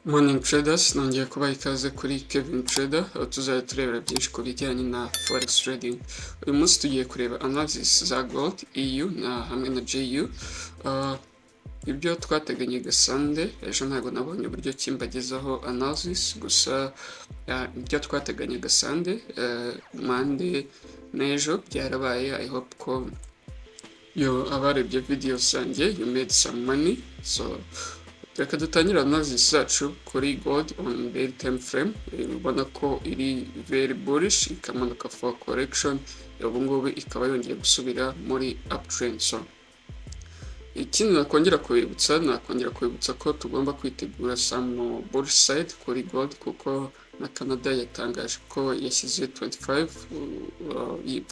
Morning traders, nongeye kubaha ikaze kuri Kevin Trader, aho tuzajya turebera byinshi ku bijyanye na Forex trading. Uyu munsi tugiye kureba analysis za Gold, EU na hamwe na JU. Ibyo twateganyaga Sunday, ejo ntabwo nabonye uburyo kimbagezaho analysis, gusa ibyo twateganyaga Sunday, Monday n'ejo byarabaye. I hope ko abarebye video zanjye you made some money. So reka dutangire analysis zacu kuri Gold on daily time frame. Ubona ko iri very bullish, ikamanuka for correction, ubu ngubu ikaba yongeye gusubira muri uptrend. So ikindi nakongera kubibutsa ko tugomba kwitegura some bullish side kuri Gold, kuko na Canada yatangaje ko yashyize 25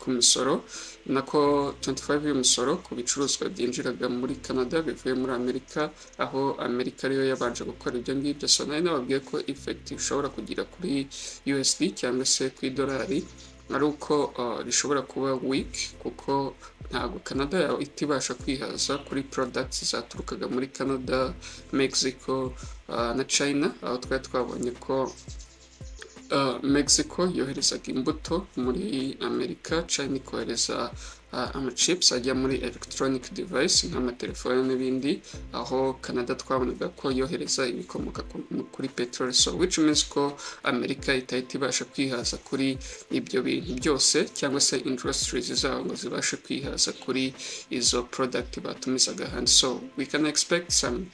ku misoro, nako 25 y'umusoro ku bicuruzwa byinjiraga muri Canada bivuye muri Amerika, aho Amerika ariyo yabanje gukora ibyo ngibyo. So nari nababwiye ko effect ishobora kugira kuri USD cyangwa se ku idolari ari uko rishobora kuba weak, kuko ntabwo Canada itibasha kwihaza kuri products zaturukaga muri Canada, Mexico na China, aho twari twabonye ko Mexico yoherezaga imbuto muri Amerika, China ikohereza amachips ajya muri electronic device nk'amatelefone n'ibindi, aho Canada twabonaga ko yohereza ibikomoka kuri petrol. So which means ko Amerika itahita ibasha kwihaza kuri ibyo bintu byose, cyangwa se industries zabo ngo zibashe kwihaza kuri izo product batumizaga hanze. So we can expect some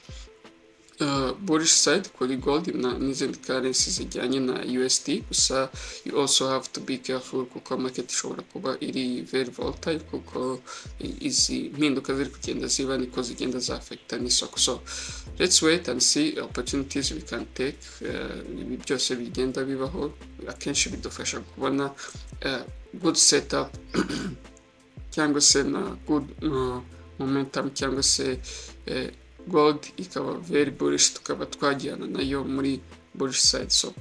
bullish side kuri Gold n'izindi currency zijyanye na USD. Gusa you also have to be careful, kuko market ishobora kuba iri very volatile, kuko izi mpinduka ziri kugenda ziba niko zigenda zafecta n'isoko. So let's wait and see opportunities we can take. Ibi byose bigenda bibaho, akenshi bidufasha kubona good setup cyangwa se na good momentum, cyangwa se Gold ikaba very bullish, tukaba twajyana nayo muri bullish side. So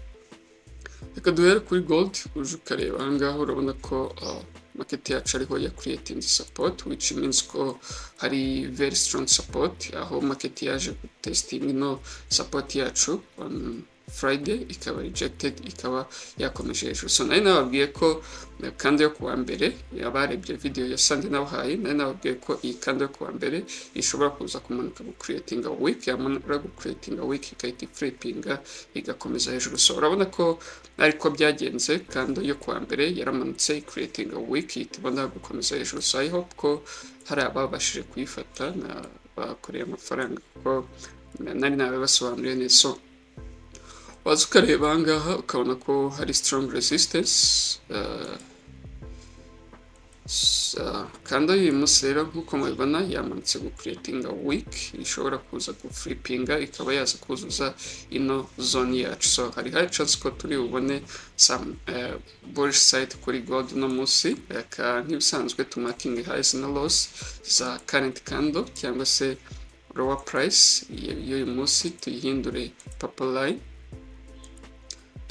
reka duhere kuri Gold. Uje ukareba ahangaha urabona ko market yacu ariho ya creating support, which means ko hari very strong support, aho market yaje testing no support yacu on Friday ikaba rejected, ikaba yakomeje hejuru. So nari nababwiye ko kandi yo kuwa mbere, abarebye video ya Sunday nabahaye, nari nababwiye ko iyi kandi yo kuwa mbere ishobora kuza kumanuka creating a week, yamanura creating a week ikahita flippinga igakomeza hejuru. So urabona ko ariko byagenze, kandi yo kuwa mbere yaramanutse creating a week itibona gukomeza hejuru. So I hope ko hari ababashije kuyifata na bakoreye amafaranga, kuko nari nabasobanuriye neza. So waza ukareba ahangaha ukabona ko hari strong resistance, kandi uyu munsi rero nk'uko mubibona yamanutse creating a week, ishobora kuza guflippinga ikaba yaza kuzuza ino zone yacu. So hari high chance ko turi bubone some bullish side kuri Gold no munsi, nk'ibisanzwe to marking highs na lows za current candle, cyangwa se lower price y'uyu munsi tuyihindure purple line,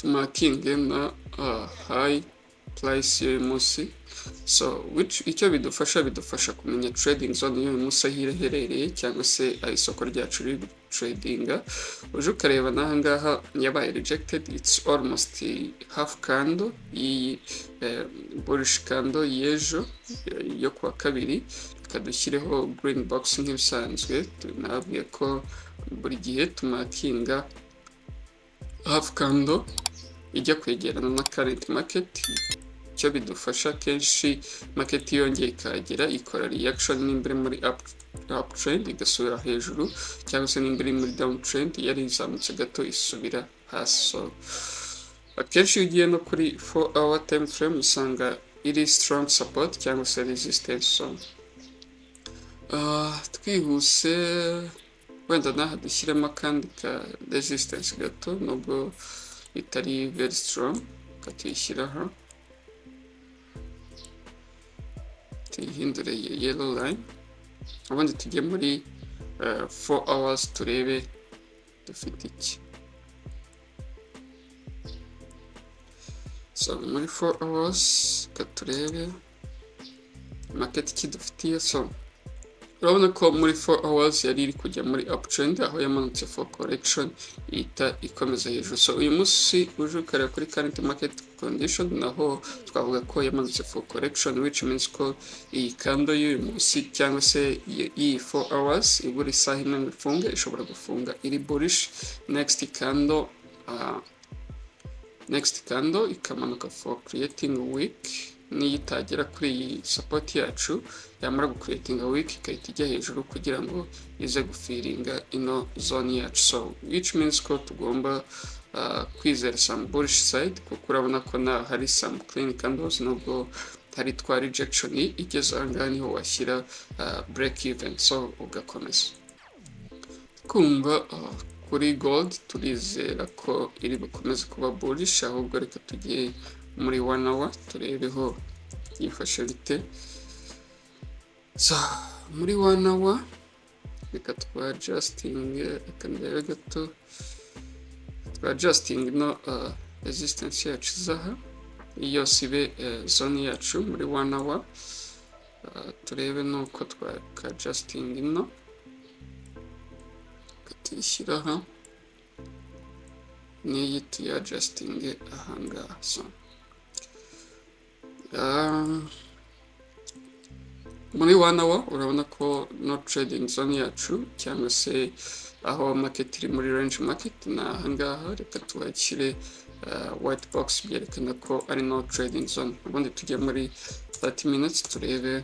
marking na high price y'uyu munsi. So icyo bidufasha kumenya trading zone y'uyu munsi aho iherereye, cyangwa se isoko ryacu riri tradinga. Uje ukareba n'ahangaha yabaye rejected, it's almost half candle iyi bullish candle y'ejo yo kuwa kabiri. Kadushyireho green box nk'ibisanzwe, tunabwiye ko buri gihe tumakinga half candle ijya kwegerana na current market. Icyo bidufasha kenshi market yongeye ikagera ikora reaction, n'imbere muri uptrend igasubira hejuru, cyangwa se n'imbere muri downtrend yari izamutse gato isubira hasi. So akenshi iyo ugiye no kuri 4-hour time frame usanga iri strong support cyangwa se resistance. So twihuse wenda naha dushyiremo akandi ka resistance gato, nubwo itari very strong, katuyishyiraho tuyihindure yellow line, ubundi tujye muri 4 hours turebe dufite iki. So muri 4 hours katurebe market kidufitiye. So urabona ko muri 4 hours yari iri kujya muri uptrend aho yamanutse for correction ihita ikomeza hejuru. So uyu munsi uje ukareba kuri current market condition naho twavuga ko yamanutse for correction, which means ko iyi candle y'uyu munsi cyangwa se iyi 4 hours ibura isaha imwe ngo ifunge, ishobora gufunga iri bullish. Next candle ikamanuka for creating a week, niyo itagera kuri iyi support yacu yamara gucreating a week ikahita ijya hejuru kugira ngo ize gufiringa ino zone yacu. So which means ko tugomba kwizera some bullish side, kuko urabona ko naho hari some clean candles nubwo hari twa rejection igeze aha ngaha niho washyira break even, so ugakomeza kumva. Kuri gold turizera ko iri bukomeze kuba bullish, ahubwo reka tugiye muri 1 hour turebeho yifashe bite. So muri 1 hour reka reka ndebe gato adjusting no resistance yacu zaha iyo sibe zone yacu muri 1 hour. Turebe nuko adjusting no katishyira aha niyi adjusting ahangaha. So muri 1 hour urabona ko no trading zone yacu cyangwa se aho market iri muri range market na ahangaha. Reka tuhashyire white box byerekana ko ari no trading zone. Ubundi tujye muri 30 minutes turebe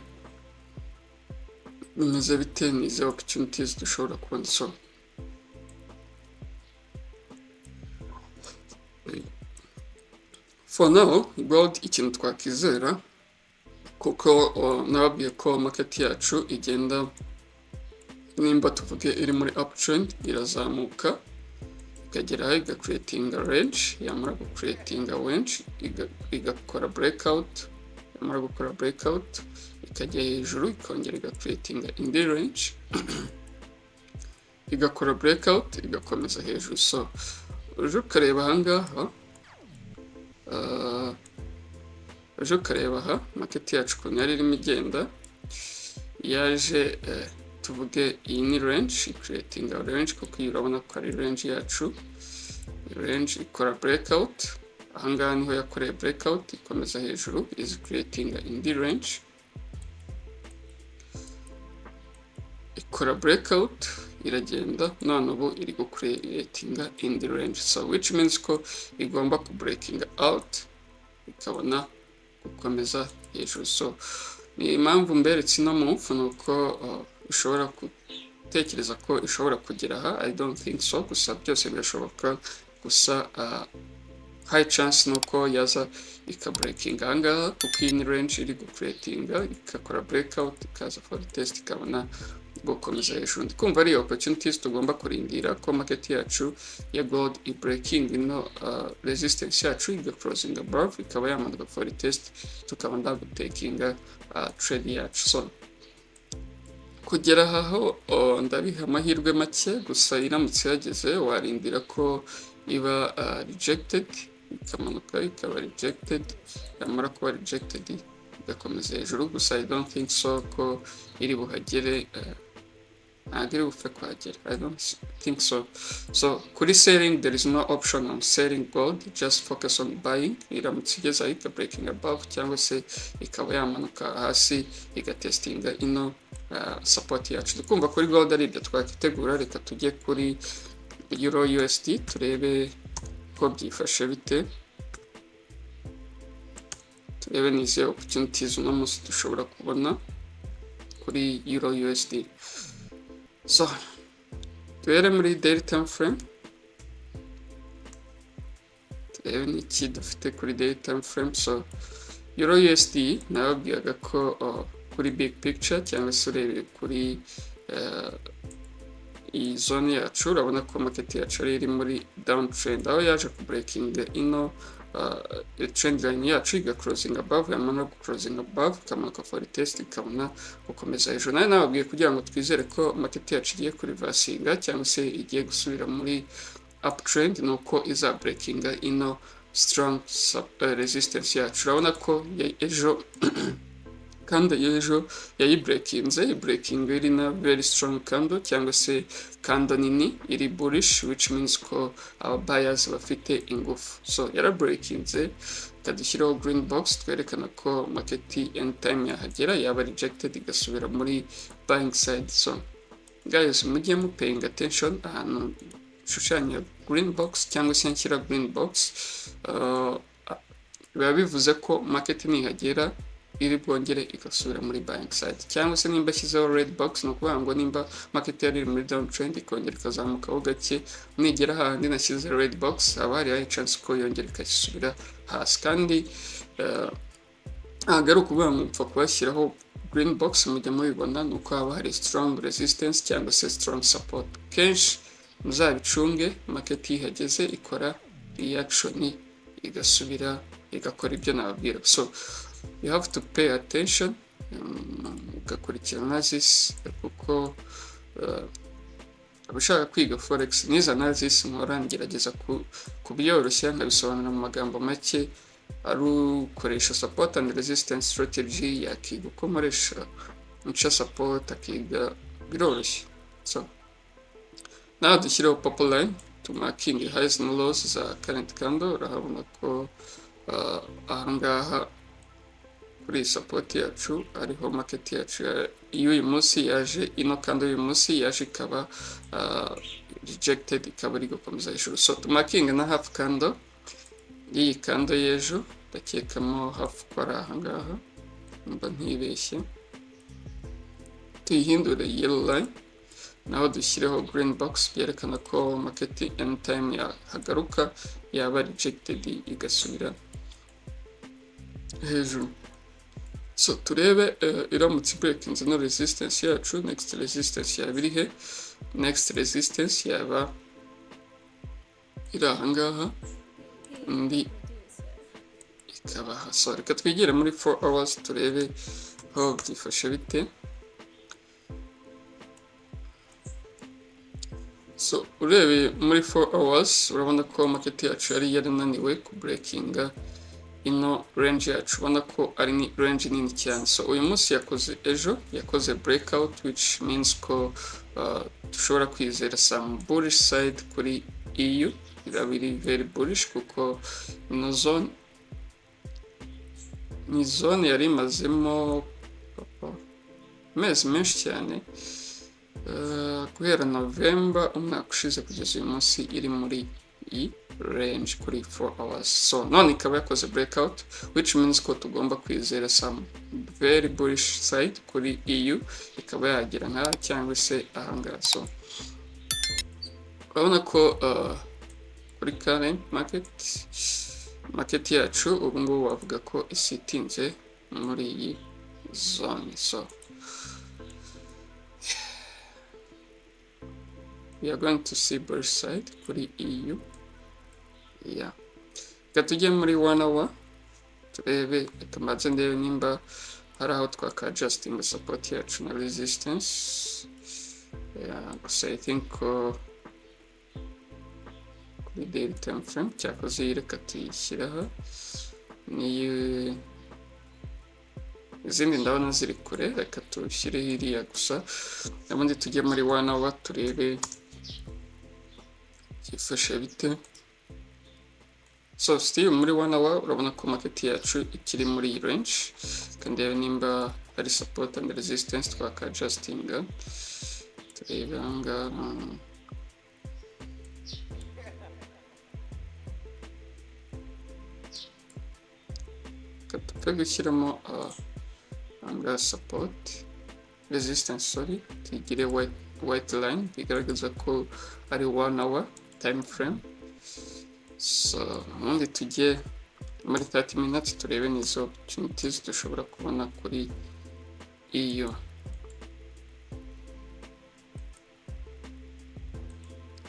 bimeze bite, nize opportunities dushobora kubona. So for now gold ikintu twakizera, kuko nababwiye ko market yacu igenda, nimba tuvuge iri muri uptrend irazamuka ikagera igacreating a range, yamara gucreating a range igakora breakout, yamara gukora breakout ikajya hejuru ikongera igacreating indi range igakora breakout igakomeza hejuru. So uje ukareba ahangaha market yacu ukuntu yari irimo igenda, yaje tuvuge iyi ni range creating a range, kuko iyi urabona ko ari range yacu. Range ikora breakout, ahangaha niho yakoreye breakout ikomeza hejuru is creating indi range, ikora breakout iragenda, none ubu iri gucreating indi range. So which means ko igomba ku breaking out ikabona gukomeza hejuru. So ni impamvu mberetse ino move nuko ushobora gutekereza ko ishobora kugera aha. I don't think so, gusa byose birashoboka, gusa high chance nuko yaza ikabreaking ahangaha, kuko iyi ni range iri gucreatinga ikakora breakout ikaza for test ikabona gukomeza hejuru. Ndikumva ari opportunities tugomba kurindira ko market yacu ya gold i breaking ino resistance yacu iga crossing above ikaba yamanuka for test tukaba gutakinga trade yacu. So kugera aho ndabiha amahirwe make, gusa iramutse yageze warindira ko iba rejected ikamanuka ikaba rejected, yamara kuba rejected igakomeza hejuru. Gusa I don't think so ko iri buhagere, ntabwo iri bupfe kuhagera. I don't think so. So kuri selling there is no option on selling gold, just focus on buying. Iramutse igeze ahita breaking above cyangwa se ikaba yamanuka hasi igatestinga ino support yacu. Dukumva kuri gold ari ibyo twakitegura. Reka tujye kuri euro USD turebe ko byifashe bite, turebe nize opportunities uno munsi dushobora kubona kuri euro USD. So turebe muri daily time frame, turebe n'iki dufite kuri daily time frame. So euro USD nababwiraga ko kuri big picture cyangwa se urebe kuri iyi zone yacu, urabona ko market yacu ari iri muri downtrend, aho yaje ku breaking ino trend line yacu iga crossing above, yamara ku crossing above ikamanuka for test ikabona gukomeza hejuru. Nayo nababwiye kugira ngo twizere ko market yacu igiye kurivasinga cyangwa se igiye gusubira muri uptrend, nuko iza breaking ino strong resistance yacu. Urabona ko ejo kandi y'ejo yayiburekinze, iburekinga iri na very strong candle cyangwa se candle nini iri bullish, which means ko aba buyers bafite ingufu. So yaraburekinze, ikadushyiraho green box twerekana ko market anytime yahagera yaba rejected igasubira muri buying side. So guys, mujye mu paying attention ahantu shushanya green box cyangwa se nshyira green box, biba bivuze ko market nihagera iri bwongere igasubira muri buying side, cyangwa se nimba ashyizeho red box ni ukuvuga ngo nimba market yari iri muri down trend ikongera ikazamukaho gake, nigera hahandi nashyize red box haba hari high chance ko yongera ikasubira hasi. Kandi ntabwo ari ukuvuga ngo mpfa kubashyiraho green box mujya mubibona, ni uko haba hari strong resistance cyangwa se strong support. Kenshi muzabicunge, market ihageze ikora reaction igasubira igakora ibyo nababwira. So you have to pay attention, ugakurikirana this, kuko abashaka kwiga forex niza analysis nkora ngerageza kubyoroshya nkabisobanura mu magambo make, ari ukoresha support and resistance strategy, yakiga uko nkoresha nca support akiga biroroshye. So now dushyiraho purple line to marking highs and lows za current candle. Urahabona ko ahangaha kuri support yacu ariho market yacu y'uyu munsi yaje, ino candle y'uyu munsi yaje ikaba rejected, ikaba iri gukomeza hejuru. So tumaking na half candle y'iyi candle y'ejo, ndakekamo half ko ari ahangaha mba ntibeshye, tuyihindure yellow line, naho dushyireho green box byerekana ko market anytime yahagaruka yaba rejected igasubira hejuru. So turebe iramutse breakinze no resistance yacu, next resistance yaba iri he? Next resistance yaba iri ahangaha, indi ikaba aha. So reka twigire muri 4 hours turebe aho byifashe bite. So urebeye muri 4 hours urabona ko market yacu yari yarananiwe ku breakinga ino range yacu, ubona ko ari ni range nini cyane. So uyu munsi yakoze breakout, which means ko dushobora kwizera some bullish side kuri EU, irabiri very bullish kuko ino zone ni zone yari imazemo amezi menshi cyane, guhera November umwaka ushize kugeza uyu munsi iri muri iyi range kuri 4 hours. So none ikaba yakoze breakout, which means ko tugomba kwizera some very bullish side kuri EU, ikaba yagira nka cyangwa se ahangaha. So urabona ko kuri current market yacu ubu ngubu wavuga ko isitinze muri iyi zone. So we are going to see bullish side kuri EU. Yeah. Reka tujye muri 1 hour turebe, tumaze ndebe nimba hari aho twaka adjusting support yacu na resistance. Yeah, so I think kuri daily time frame cyakoze reka tuyishyiraho, niyo izindi ndabona ziri kure, reka tushyireho iriya gusa, ubundi tujye muri 1 hour turebe byifashe bite. So still muri 1 hour urabona ko market yacu ikiri muri iyi range, kandi nimba hari support and resistance twaka adjusting. Turebe ahangaha katupfe gushyiramo ahangaha support resistance, sorry, tugire white line bigaragaza ko ari 1 hour time frame. So ubundi tujye muri 30 minutes turebe nizo opportunities dushobora kubona kuri EU.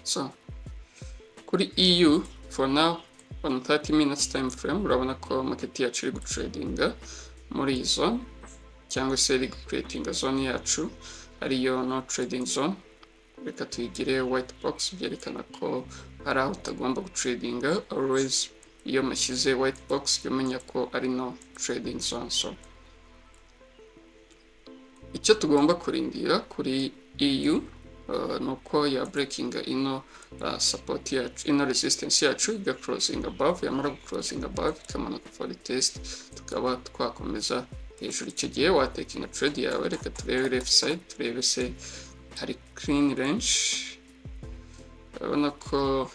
So kuri EU for now on 30 minutes time frame urabona ko market yacu iri gutradinga muri iyi zone, cyangwa se iri creating zone yacu ariyo no trading zone. Reka tuyigire white box byerekana ko hari aho utagomba gutradinga. Always iyo mashyize white box yumenya ko ari no trading zone. So icyo tugomba kurindira kuri EU nuko ya breaking ino support yacu, ino resistance yacu iga crossing above, yamara crossing above ikamanuka for the test, tukaba twakomeza hejuru. Icyo gihe watekinga trade yawe. Reka turebe left side, turebe se hari clean range. Urabona ko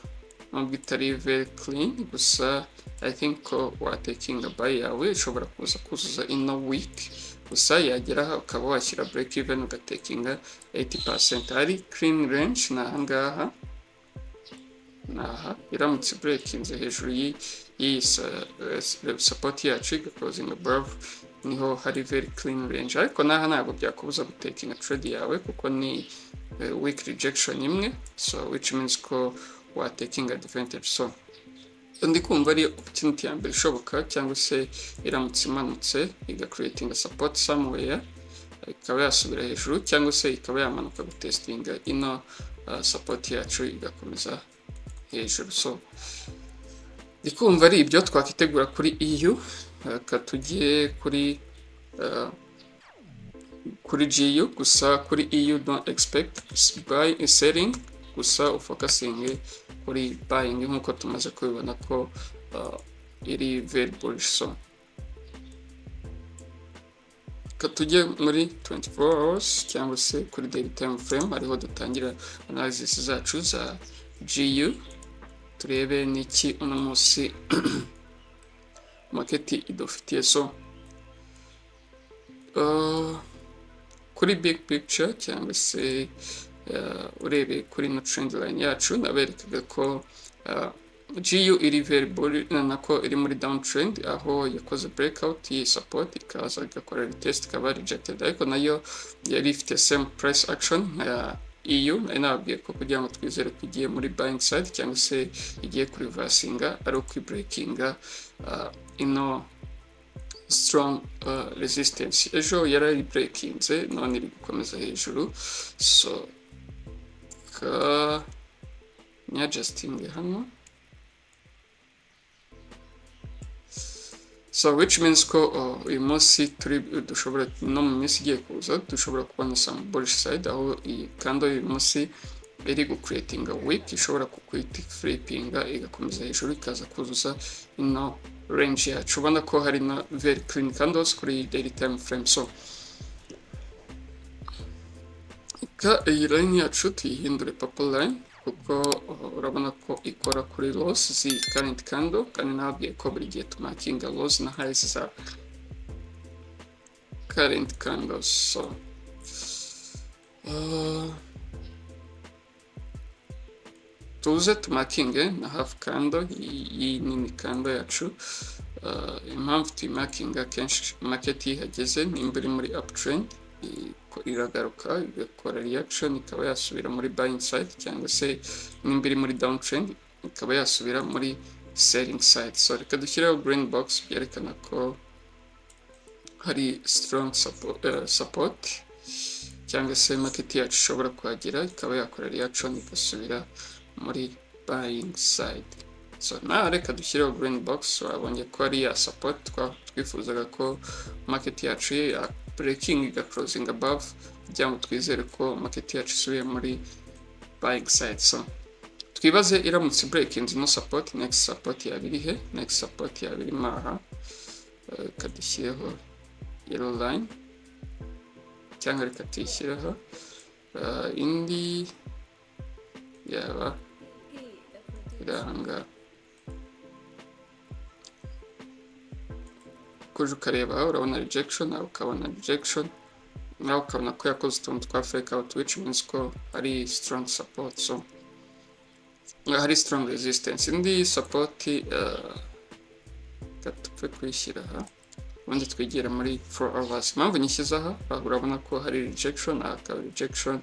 nubwo itari very clean, gusa I think ko watekinga buy yawe ishobora kuza kuzuza ino week, gusa yageraho ukaba washyira break even ugatekinga 80%. Hari clean range ni ahangaha, iramutse breakinze hejuru y'iyi support yacu iga closing above, niho hari very clean range. Ariko naha ntabwo byakubuza gutekinga trade yawe kuko ni weak rejection imwe, so which means ko watekinga advantage. So ndi kumva ari opportunity ya mbere ishoboka, cyangwa se iramutse imanutse iga creating a support somewhere, ikaba yasubira hejuru, cyangwa se ikaba yamanuka gutestinga ino support yacu igakomeza hejuru. So ndi kumva ari ibyo twakitegura kuri EU. Tujye kuri GU, gusa kuri EU don't expect buy selling, gusa ufocusinge kuri buying nkuko tumaze kubibona ko iri very bullish. So tujye muri 24 hours cyangwa se kuri daily time frame, ariho dutangira analysis zacu za GU, turebe niki uno munsi market idufitiye. So kuri big picture cyangwa se urebe kuri no trend line yacu, naberekaga ko GU iri very bullish, nako iri muri downtrend, aho yakoze breakout iyi support ikaza igakora retest ikaba rejected, ariko nayo yari ifite same price action nka EU. Nari nababwiye ko kugira ngo twizere ko igiye muri buying side cyangwa se igiye kuri reversinga, ari ukubreakinga ino strong resistance. Ejo yari breakinze, none iri gukomeza hejuru. So adjusting hano, so which means ko uyu munsi dushobora no mu minsi igiye kuza dushobora kubona some bullish side, aho iyi candle uyu munsi iri creating a week ishobora kukwita flippinga igakomeza hejuru ikaza kuzuza ino range yacu. Ubona ko hari na very clean candles kuri daily time frame. So iyi line yacu tuyihindure purple line, kuko urabona ko ikora kuri loss zi current candle, kandi nababwiye ko buri gihe tumakinga loss na highs za current candles. So tuze tumakinge na half candle iyi nini candle yacu. Impamvu tuyimakinga kenshi market ihageze nimba iri muri uptrend, iragaruka igakora reaction ikaba yasubira muri buying side, cyangwa se nimba iri muri downtrend ikaba yasubira muri selling side. So reka dushyireho green box byerekana ko hari strong support cyangwa se market yacu ishobora kuhagera ikaba yakora reaction igasubira muri buying side. So na reka dushyireho green box, wabonye ko ari ya support twifuzaga ko market yacu ya breaking iga closing above, kugira ngo twizere ko market yacu isubiye muri buying side. So twibaze iramutse breaking no support, next support yabiri he, next support yabiri maha. Kadushyireho yellow line, cyangwa reka tuyishyireho indi yaba iranga, kuje ukareba urabona rejection, nawe ukabona rejection, nawe ukabona ko yakoze utuntu twa fake out, which means ko hari strong support. So hari strong resistance. Indi support gatupfe kwishyira aha, ubundi twigera muri 4 hours. Impamvu nyishyize aha, urabona ko hari rejection, aha hakaba rejection,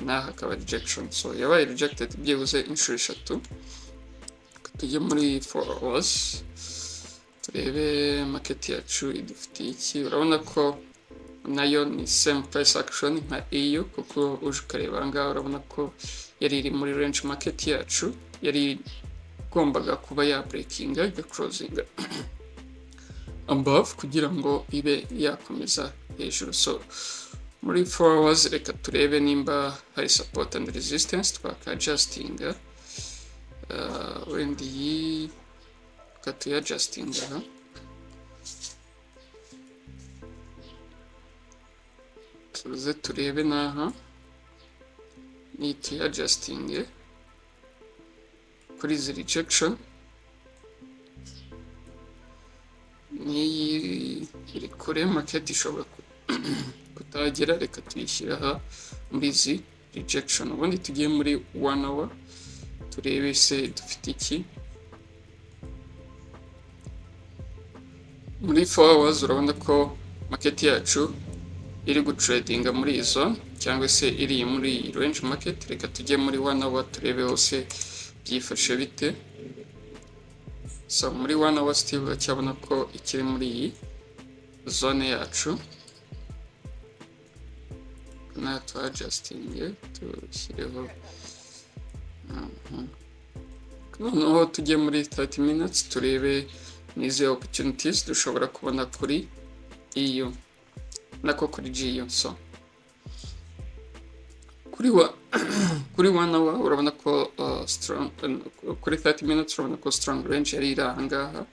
n'aha hakaba rejection. So yabaye rejected byibuze inshuro 3. Tujye muri 4 hours turebe market yacu idufitiye iki. Urabona ko nayo ni same price action nka EU, kuko uje ukareba ngaho urabona ko yari iri muri range market yacu, yari gombaga kuba ya breakinga iga closing above kugira ngo ibe yakomeza hejuru. So muri 4 hours reka turebe nimba hari support and resistance twaka adjusting wenda iyi tuya adjusting aha tuze turebe naha ni tuya adjusting kuri izi rejection niyi iri kure market ishobora kutagera, reka tuyishyira aha muri izi rejection. Ubundi tugiye muri 1 hour turebe se dufite iki. Muri 4 hours urabona ko market yacu iri gutradinga muri izo cyangwa se iri muri range market. Reka tujye muri 1 hour turebe hose byifashe bite. So muri 1 hour still cyabona ko ikiri muri iyi zone yacu. Na to adjusting tushyireho noneho tujye muri 30 minutes turebe nize opportunities dushobora kubona kuri EU nako kuri GU. So kuri 1 hour urabona ko strong, kuri 30 minutes urabona ko strong range yari iri aha ngaha.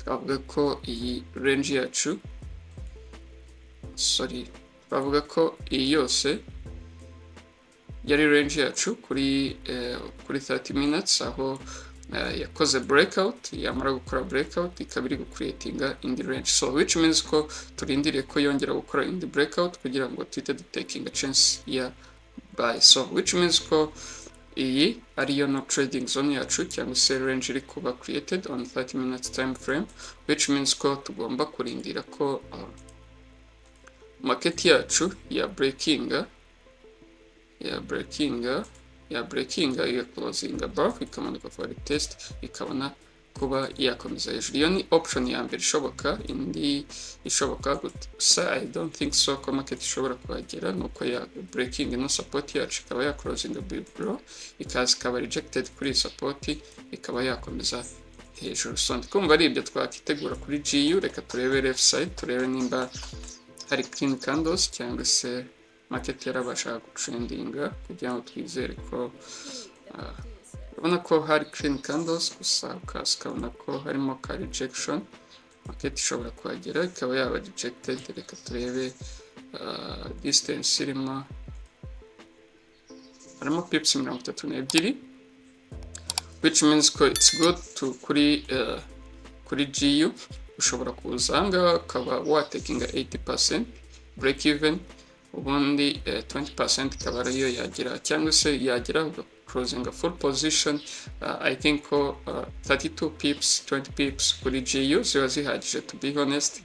Twavuga ko iyi range yacu twavuga ko iyi yose yari range yacu kuri 30 minutes aho yakoze breakout, yamara gukora breakout ikaba iri gucreatinga indi range. So which means ko turindiriye ko yongera gukora indi breakout kugira ngo tuhite taking a chance ya buy. So which means ko iyi ariyo no trading zone yacu cyangwa se range iri kuba created on 30 minutes time frame, which means ko tugomba kurindira ko market yacu ya breakinga ya closing above ikamanuka for test ikabona kuba yakomeza hejuru. Iyo ni option ya mbere ishoboka. Indi ishoboka gusa I don't think so ko market ishobora kuhagera nuko ya breaking no support yacu ikaba ya closing below ikaba rejected kuri support ikaba yakomeza hejuru. So ndikumva ari ibyo twakitegura kuri GU. Reka turebe left side turebe nimba hari clean candles cyangwa se market yarabasha gutrendinga kugira ngo twizere ko urabona ko hari clean candles gusa ukabona ko harimo ka rejection. Market ishobora kuhagera ikaba yaba rejected. Reka turebe distance harimo pips 32, which means ko it's good to kuri GU ushobora kuza ahangaha ukaba watakinga 80% break even, ubundi 20% ikaba ariyo yagira cyangwa se yagira closing a full position. I think 32 pips 20 pips kuri GU ziba zihagije. To be honest,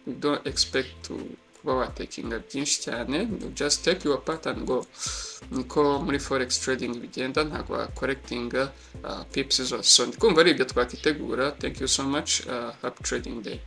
we don't expect to kuba watakinga byinshi cyane. Just take your part and go. Niko muri forex trading bigenda, ntabwo correctinga pips zose. So ndikumva ari ibyo twakitegura. Thank you so much. Happy trading day.